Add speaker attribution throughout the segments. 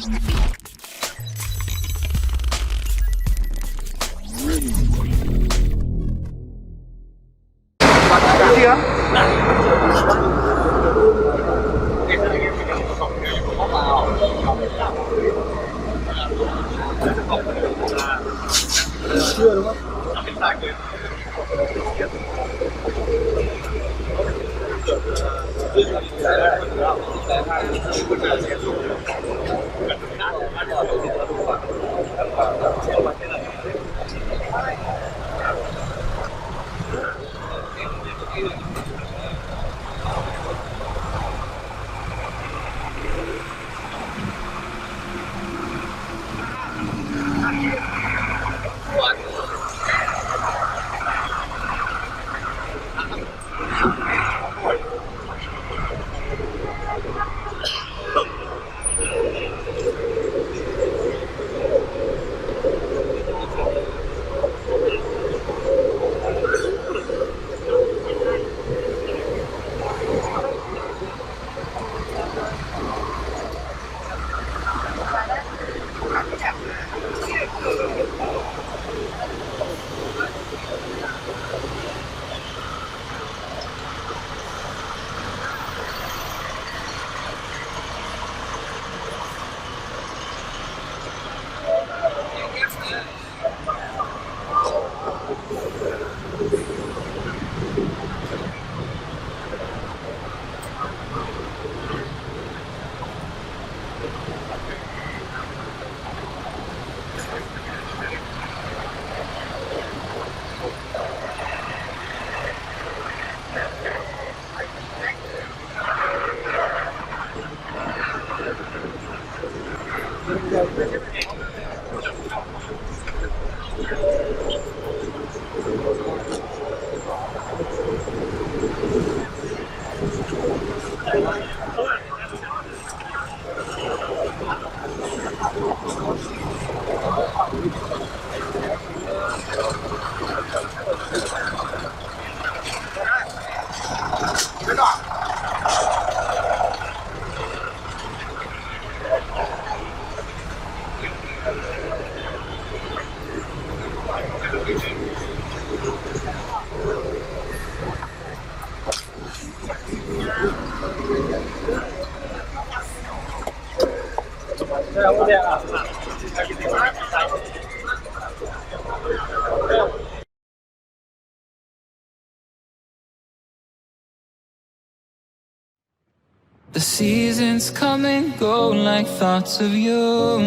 Speaker 1: Cái gì á? Chưa đúng không?
Speaker 2: The seasons come and go like thoughts of you.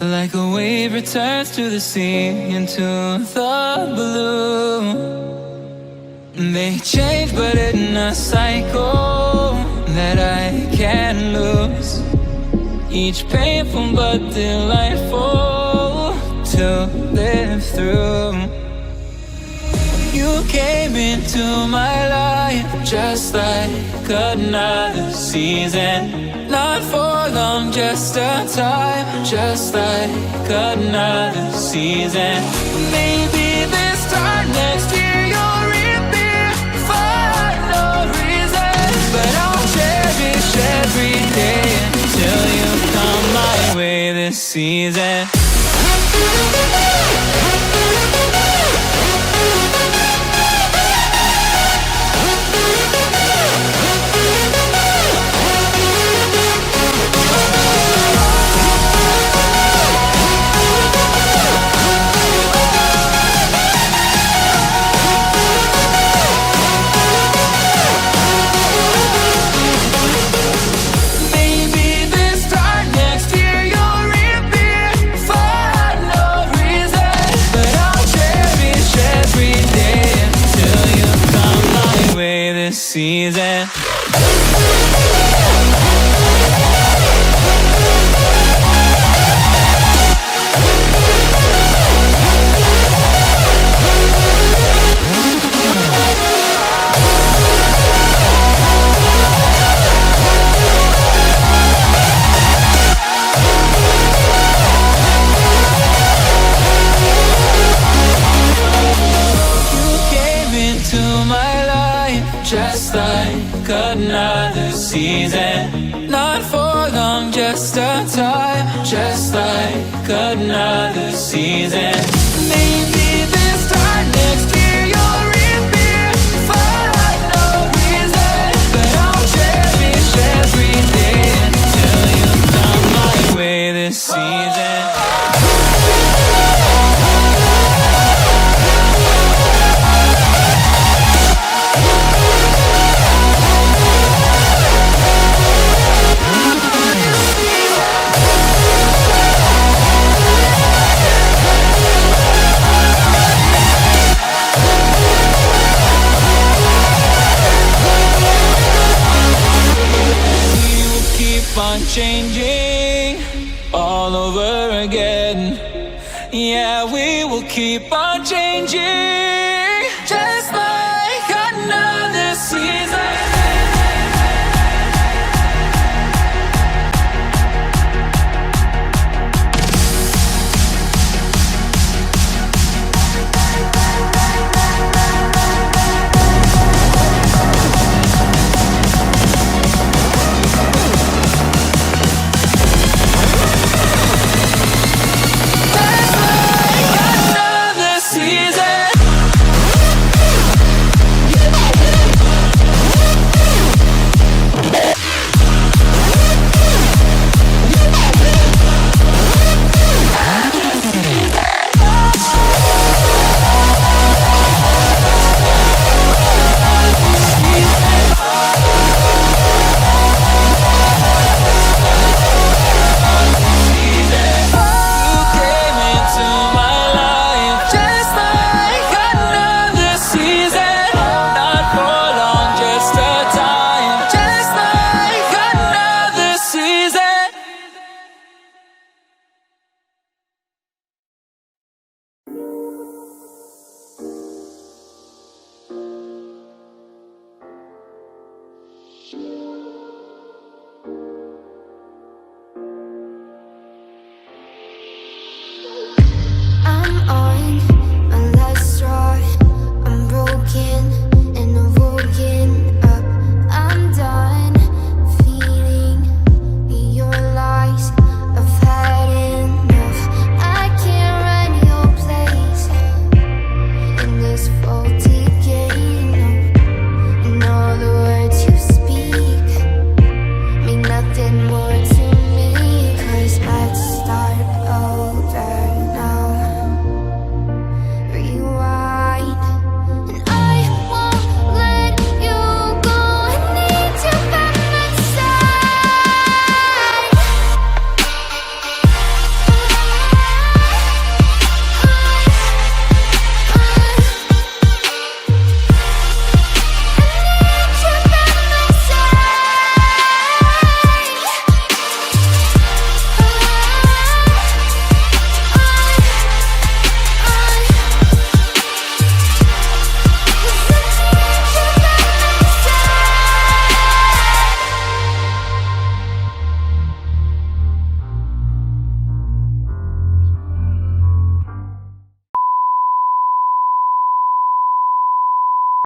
Speaker 2: Like a wave returns to the sea into the blue. They change but in a cycle that I can't lose. Each painful but delightful to live through. You came into my life just like another season. Not for long, just a time, just like another season. Maybe this time next year you'll reappear for no reason. But I'll cherish every day until you come my way this season. long, just a time, just like another season. Maybe this time next year you'll reappear for no reason, but I'll cherish every day until you come my way this season. On changing all over again. Yeah, we will keep on changing.